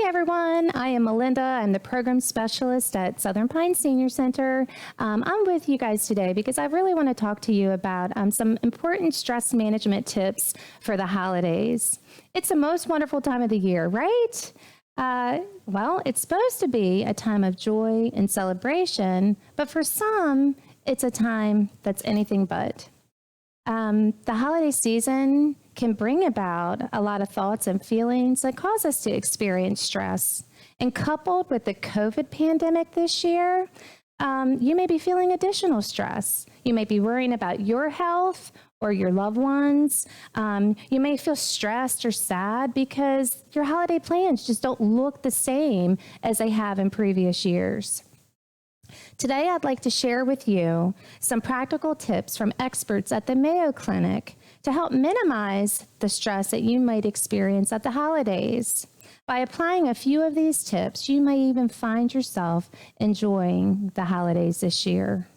Hey everyone, I am Melinda. I'm the program specialist at Southern Pines Senior Center. I'm with you guys today because I really want to talk to you about some important stress management tips for the holidays. It's the most wonderful time of the year, right? Well, it's supposed to be a time of joy and celebration, but for some, it's a time that's anything but. The holiday season can bring about a lot of thoughts and feelings that cause us to experience stress. And coupled with the COVID pandemic this year, you may be feeling additional stress. You may be worrying about your health or your loved ones. You may feel stressed or sad because your holiday plans just don't look the same as they have in previous years. Today, I'd like to share with you some practical tips from experts at the Mayo Clinic to help minimize the stress that you might experience at the holidays. By applying a few of these tips, you may even find yourself enjoying the holidays this year.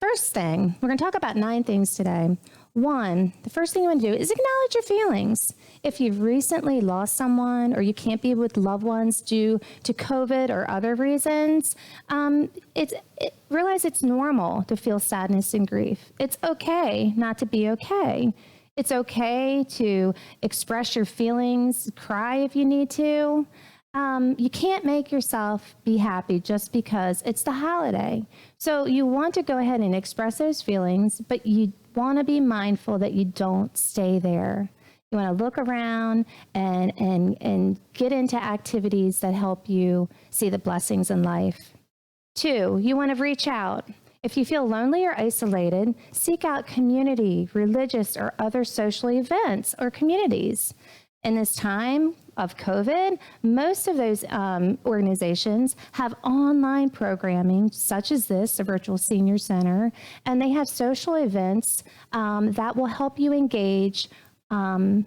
First thing, we're going to talk about 9 things today. 1, the first thing you want to do is acknowledge your feelings. If you've recently lost someone or you can't be with loved ones due to COVID or other reasons, realize it's normal to feel sadness and grief. It's okay not to be okay. It's okay to express your feelings, cry if you need to. You can't make yourself be happy just because it's the holiday. So you want to go ahead and express those feelings, but you want to be mindful that you don't stay there. You want to look around and get into activities that help you see the blessings in life. 2, you want to reach out. If you feel lonely or isolated, seek out community, religious, or other social events or communities. In this time of COVID, most of those organizations have online programming, such as this, the Virtual Senior Center, and they have social events that will help you engage online.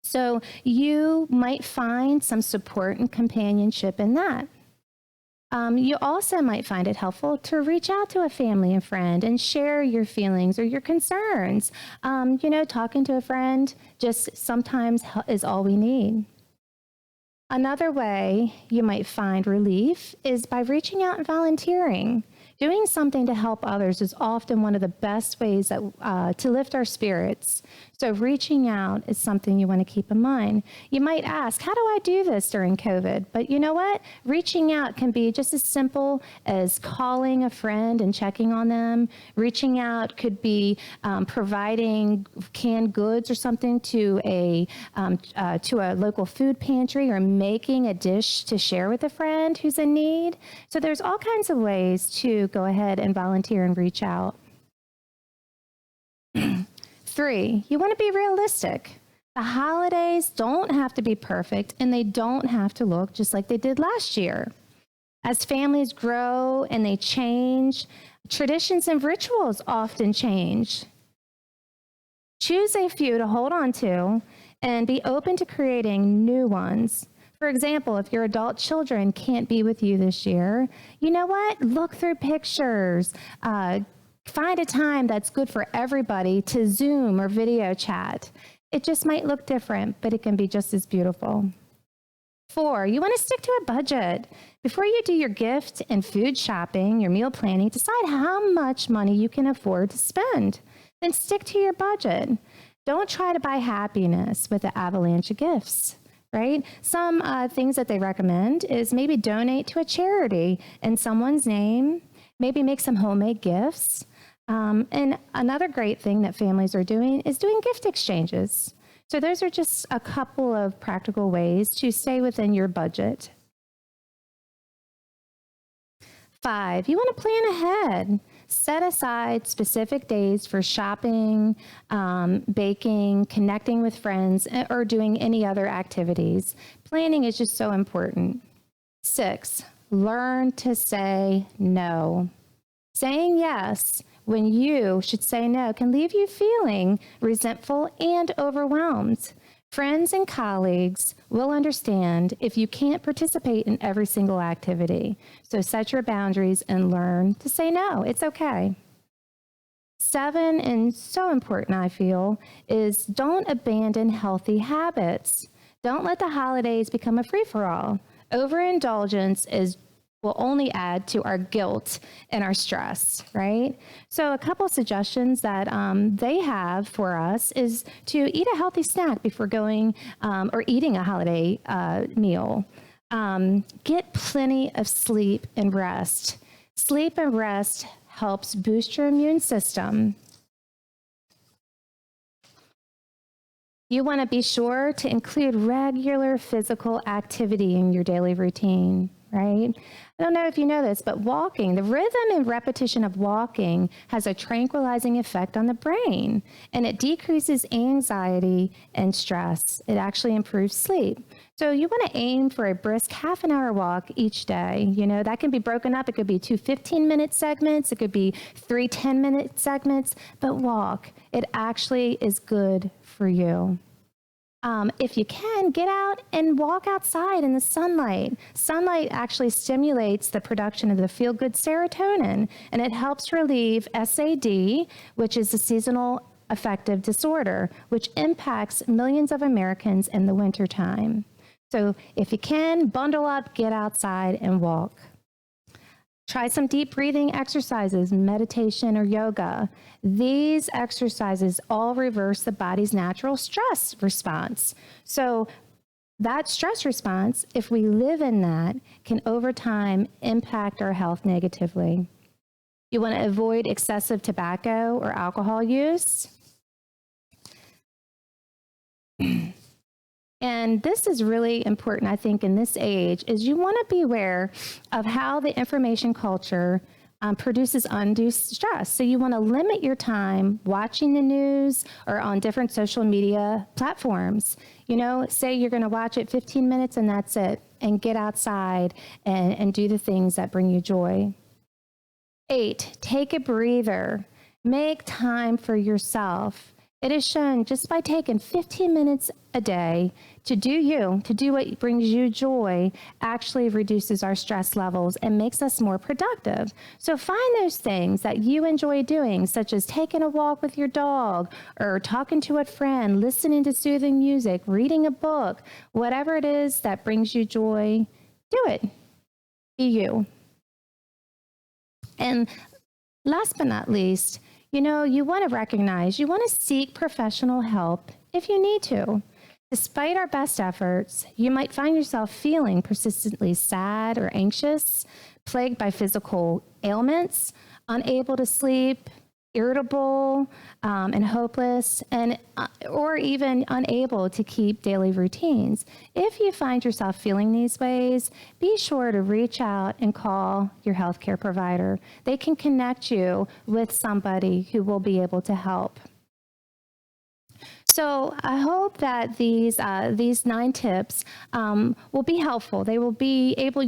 So you might find some support and companionship in that. You also might find it helpful to reach out to a family and friend and share your feelings or your concerns. Talking to a friend just sometimes is all we need. Another way you might find relief is by reaching out and volunteering. Doing something to help others is often one of the best ways to lift our spirits. So reaching out is something you want to keep in mind. You might ask, how do I do this during COVID? But you know what? Reaching out can be just as simple as calling a friend and checking on them. Reaching out could be providing canned goods or something to a local food pantry, or making a dish to share with a friend who's in need. So there's all kinds of ways to go ahead and volunteer and reach out. 3, you want to be realistic. The holidays don't have to be perfect, and they don't have to look just like they did last year. As families grow and they change, traditions and rituals often change. Choose a few to hold on to and be open to creating new ones. For example, if your adult children can't be with you this year, you know what? Look through pictures. Find a time that's good for everybody to Zoom or video chat. It just might look different, but it can be just as beautiful. 4, you want to stick to a budget. Before you do your gift and food shopping, your meal planning, decide how much money you can afford to spend. Then stick to your budget. Don't try to buy happiness with an avalanche of gifts. Right? Some things that they recommend is maybe donate to a charity in someone's name, maybe make some homemade gifts. And another great thing that families are doing is doing gift exchanges. So those are just a couple of practical ways to stay within your budget. 5, you want to plan ahead. Set aside specific days for shopping, baking, connecting with friends, or doing any other activities. Planning is just so important. 6, learn to say no. Saying yes when you should say no can leave you feeling resentful and overwhelmed. Friends and colleagues will understand if you can't participate in every single activity. So set your boundaries and learn to say no. It's okay. 7, and so important, I feel, is don't abandon healthy habits. Don't let the holidays become a free-for-all. Overindulgence will only add to our guilt and our stress, right? So a couple suggestions that they have for us is to eat a healthy snack before going or eating a holiday meal. Get plenty of sleep and rest. Sleep and rest helps boost your immune system. You want to be sure to include regular physical activity in your daily routine, right? I don't know if you know this, but walking, the rhythm and repetition of walking has a tranquilizing effect on the brain, and it decreases anxiety and stress. It actually improves sleep. So you want to aim for a brisk half an hour walk each day. You know, that can be broken up. It could be 2 15-minute segments. It could be 3 10-minute segments, but walk. It actually is good for you. If you can, get out and walk outside in the sunlight. Sunlight actually stimulates the production of the feel-good serotonin, and it helps relieve SAD, which is a seasonal affective disorder, which impacts millions of Americans in the wintertime. So if you can, bundle up, get outside, and walk. Try some deep breathing exercises, meditation, or yoga. These exercises all reverse the body's natural stress response. So that stress response, if we live in that, can over time impact our health negatively. You want to avoid excessive tobacco or alcohol use. And this is really important, I think, in this age, is you want to be aware of how the information culture produces undue stress. So you want to limit your time watching the news or on different social media platforms. You know, say you're going to watch it 15 minutes and that's it, and get outside and do the things that bring you joy. 8, take a breather. Make time for yourself. It is shown just by taking 15 minutes a day to do what brings you joy, actually reduces our stress levels and makes us more productive. So find those things that you enjoy doing, such as taking a walk with your dog or talking to a friend, listening to soothing music, reading a book, whatever it is that brings you joy, do it. Be you. And last but not least, you know, you want to recognize, you want to seek professional help if you need to. Despite our best efforts, you might find yourself feeling persistently sad or anxious, plagued by physical ailments, unable to sleep, irritable and hopeless, and or even unable to keep daily routines. If you find yourself feeling these ways, be sure to reach out and call your healthcare provider. They can connect you with somebody who will be able to help. So I hope that these 9 tips will be helpful. You will be able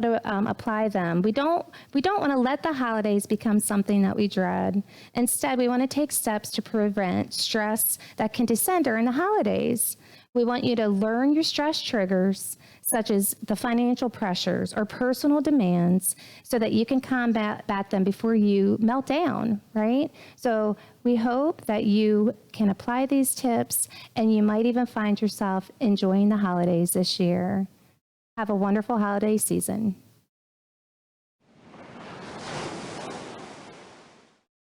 to apply them. We don't want to let the holidays become something that we dread. Instead, we want to take steps to prevent stress that can descend during the holidays. We want you to learn your stress triggers, such as the financial pressures or personal demands, so that you can combat them before you melt down, right? So we hope that you can apply these tips, and you might even find yourself enjoying the holidays this year. Have a wonderful holiday season.